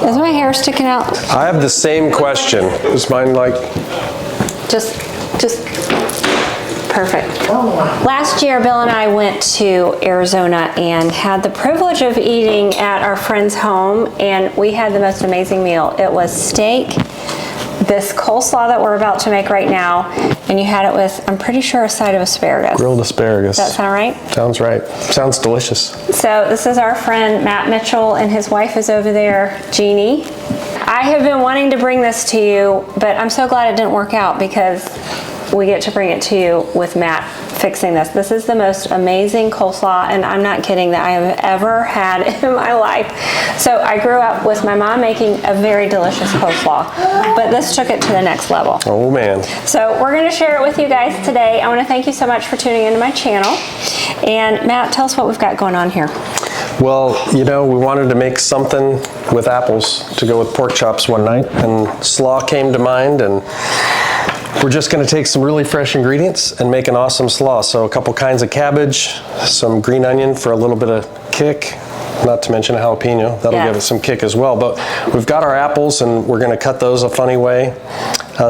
Is my hair sticking out? I have the same question. Is mine like... Just perfect. Last year, Bill and I went to Arizona and had the privilege of eating at our friend's home, and we had the most amazing meal. It was steak, this coleslaw that we're about to make right now, and you had it with, I'm pretty sure, a side of asparagus. Grilled asparagus. Does that sound right? Sounds right. Sounds delicious. So this is our friend Matt Mitchell, and his wife is over there, Jeannie. I have been wanting to bring this to you, but I'm so glad it didn't work out because we get to bring it to you with Matt fixing this. This is the most amazing coleslaw, and I'm not kidding, that I have ever had in my life. So I grew up with my mom making a very delicious coleslaw, but this took it to the next level. Oh man. So we're gonna share it with you guys today. I wanna thank you so much for tuning into my channel. And Matt, tell us what we've got going on here. Well, you know, we wanted to make something with apples to go with pork chops one night, and slaw came to mind, and we're just going to take some really fresh ingredients and make an awesome slaw. So a couple kinds of cabbage, some green onion for a little bit of kick, not to mention a jalapeno. That'll give it some kick as well. But we've got our apples, and we're going to cut those a funny way.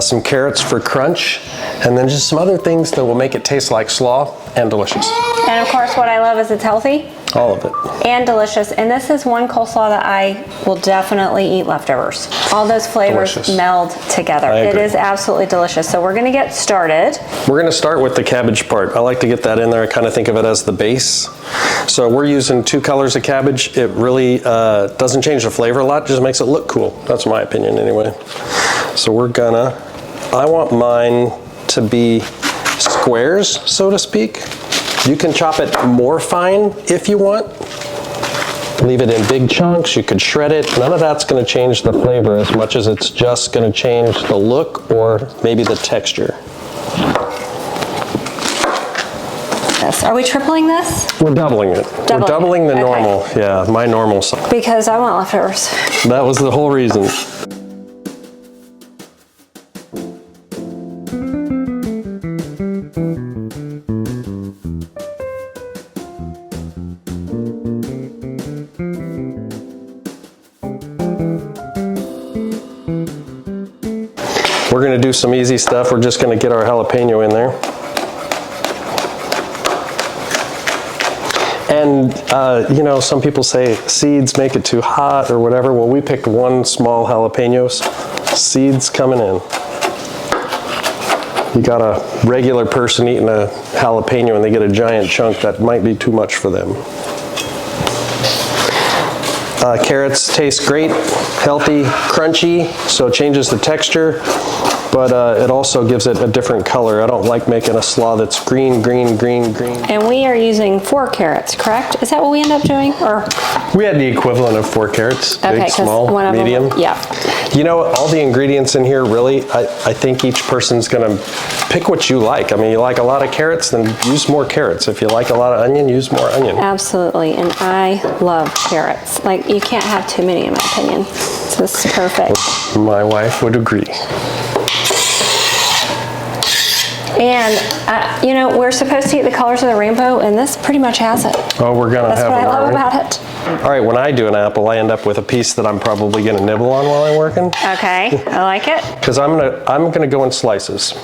Some carrots for crunch, and then just some other things that will make it taste like slaw and delicious. And of course, what I love is it's healthy. All of it. And delicious. And this is one coleslaw that I will definitely eat leftovers. All those flavors meld together. It is absolutely delicious. So we're going to get started. We're going to start with the cabbage part. I like to get that in there. I kind of think of it as the base. So we're using 2 colors of cabbage. It really doesn't change the flavor a lot, just makes it look cool. That's my opinion anyway. So I want mine to be squares, so to speak. You can chop it more fine if you want. Leave it in big chunks. You could shred it. None of that's going to change the flavor as much as it's just going to change the look or maybe the texture. Are we tripling this? We're doubling it. We're doubling the normal. Yeah, my normal size. Because I want leftovers. That was the whole reason. We're going to do some easy stuff. We're just going to get our jalapeno in there. And, you know, some people say seeds make it too hot or whatever. Well, we picked 1 small jalapeno. Seeds coming in. You got a regular person eating a jalapeno and they get a giant chunk, that might be too much for them. Carrots taste great, healthy, crunchy, so it changes the texture, but it also gives it a different color. I don't like making a slaw that's green, green, green, green. And we are using 4 carrots, correct? Is that what we end up doing? Or we had the equivalent of 4 carrots, big, small, medium. Yeah. You know, all the ingredients in here, really, I think each person's gonna pick what you like. I mean, you like a lot of carrots, then use more carrots. If you like a lot of onion, use more onion. Absolutely, and I love carrots. Like, you can't have too many, in my opinion. So this is perfect. My wife would agree. And, you know, we're supposed to eat the colors of the rainbow, and this pretty much has it. Oh, we're gonna have it. That's what I love about it. All right, when I do an apple, I end up with a piece that I'm probably gonna nibble on while I'm working. Okay, I like it. Because I'm gonna go in slices,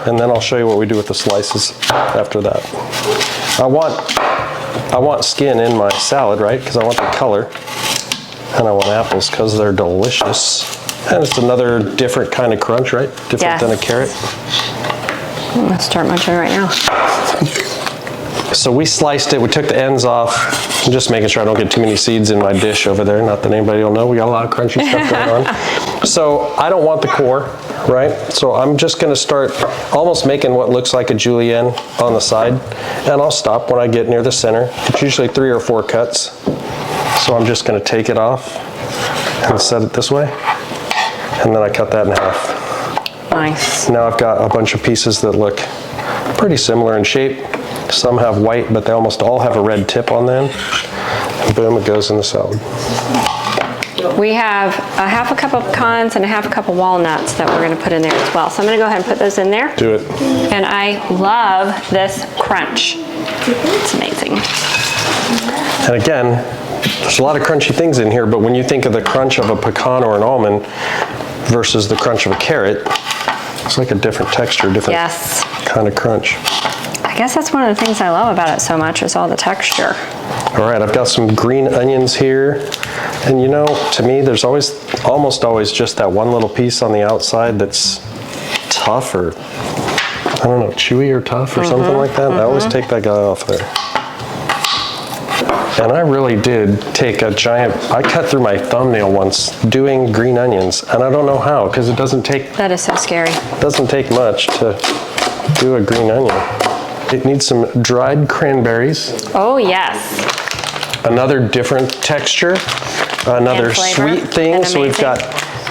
and then I'll show you what we do with the slices after that. I want skin in my salad, right? Because I want the color, and I want apples because they're delicious. And it's another different kind of crunch, right? Different than a carrot. I'm gonna start munching right now. So we sliced it, we took the ends off. I'm just making sure I don't get too many seeds in my dish over there. Not that anybody will know, we got a lot of crunchy stuff going on. So I don't want the core, right? So I'm just gonna start almost making what looks like a julienne on the side. And I'll stop when I get near the center. It's usually 3 or 4 cuts. So I'm just gonna take it off and set it this way. And then I cut that in half. Nice. Now I've got a bunch of pieces that look pretty similar in shape. Some have white, but they almost all have a red tip on them. And boom, it goes in the salad. We have a half a cup of pecans and a half a cup of walnuts that we're gonna put in there as well. So I'm gonna go ahead and put those in there. Do it. And I love this crunch. It's amazing. And again, there's a lot of crunchy things in here, but when you think of the crunch of a pecan or an almond versus the crunch of a carrot, it's like a different texture, different kind of crunch. I guess that's one of the things I love about it so much is all the texture. All right, I've got some green onions here. And you know, to me, there's almost always just that one little piece on the outside that's tough or, I don't know, chewy or tough or something like that. I always take that guy off there. And I really did take a giant, I cut through my thumbnail once doing green onions, and I don't know how, because it doesn't take. That is so scary. Doesn't take much to do a green onion. It needs some dried cranberries. Oh, yes. Another different texture, another sweet thing. So we've got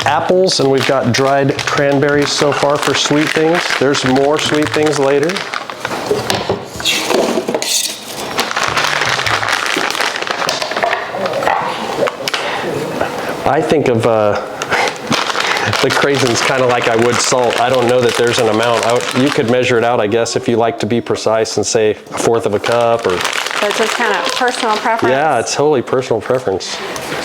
apples and we've got dried cranberries so far for sweet things. There's more sweet things later. I think of the craisins kind of like I would salt. I don't know that there's an amount. You could measure it out, I guess, if you like to be precise and say 1/4 of a cup or. So it's just kind of personal preference? Yeah, it's totally personal preference.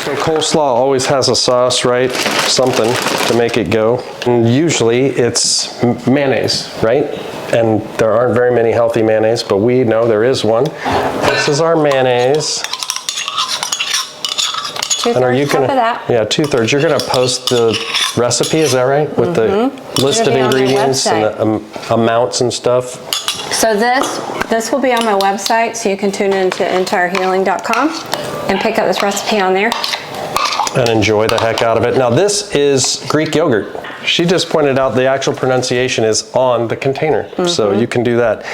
So coleslaw always has a sauce, right? Something to make it go. And usually it's mayonnaise, right? And there aren't very many healthy mayonnaise, but we know there is one. This is our mayonnaise. 2/3 cup of that. Yeah, 2/3. You're gonna post the recipe, is that right? With the listed ingredients and the amounts and stuff. So this will be on my website, so you can tune into entirehealing.com and pick up this recipe on there. And enjoy the heck out of it. Now this is Greek yogurt. She just pointed out the actual pronunciation is on the container, so you can do that.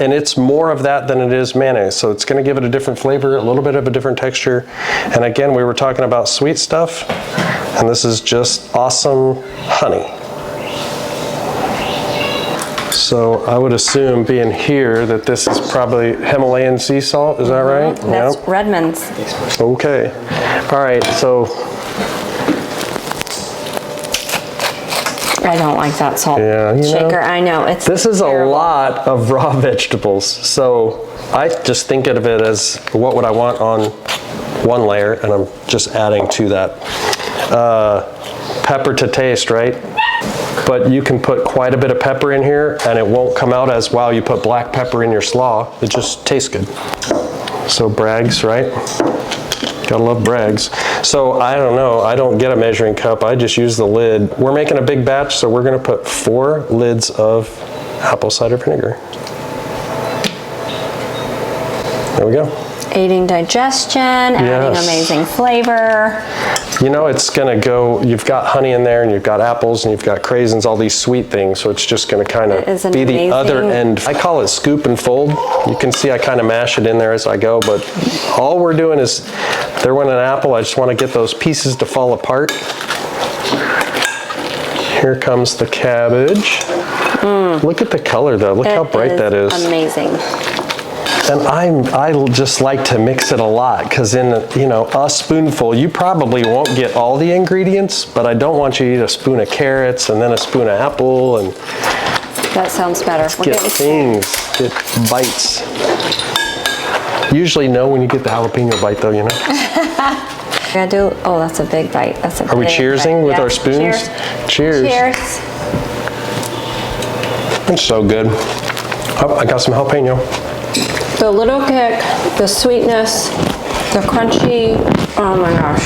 And it's more of that than it is mayonnaise, so it's gonna give it a different flavor, a little bit of a different texture. And again, we were talking about sweet stuff, and this is just awesome honey. So I would assume, being here, that this is probably Himalayan sea salt, is that right? That's Redmond's. Okay. All right, so. I don't like that salt shaker. I know, it's This is terrible. a lot of raw vegetables, so I just think of it as what would I want on one layer, and I'm just adding to that. Pepper to taste, right? But you can put quite a bit of pepper in here and it won't come out as, wow, you put black pepper in your slaw. It just tastes good. So Bragg's, right? Gotta love Bragg's. So I don't know, I don't get a measuring cup, I just use the lid. We're making a big batch, so we're gonna put 4 lids of apple cider vinegar. There we go. Aiding digestion, adding amazing flavor. You know, it's gonna go, you've got honey in there and you've got apples and you've got craisins, all these sweet things, so it's just gonna kind of be the other end. I call it scoop and fold. You can see I kind of mash it in there as I go, but all we're doing is throwing an apple. I just want to get those pieces to fall apart. Here comes the cabbage. Look at the color though, look how bright that is. Amazing. And I just like to mix it a lot, because in a spoonful, you probably won't get all the ingredients, but I don't want you to eat a spoon of carrots and then a spoon of apple and that sounds better. get bites. Usually know when you get the jalapeno bite though, you know. Oh, that's a big bite. That's a big Are we cheersing with our spoons? Cheers. Cheers. It's so good. Oh, I got some jalapeno. The little kick, the sweetness, the crunchy. Oh my gosh.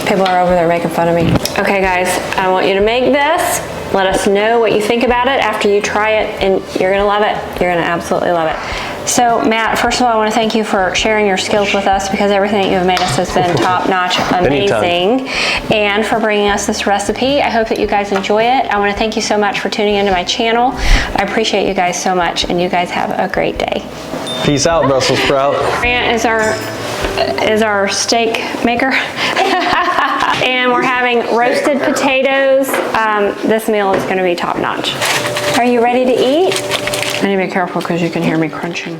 People are over there making fun of me. Okay guys, I want you to make this. Let us know what you think about it after you try it, and you're gonna love it. You're gonna absolutely love it. So Matt, first of all, I want to thank you for sharing your skills with us, because everything that you've made us has been top-notch, amazing, and for bringing us this recipe. I hope that you guys enjoy it. I want to thank you so much for tuning into my channel. I appreciate you guys so much, and you guys have a great day. Peace out, Brussels sprout. Grant is our steak maker. And we're having roasted potatoes. This meal is going to be top-notch. Are you ready to eat? I need to be careful because you can hear me crunching.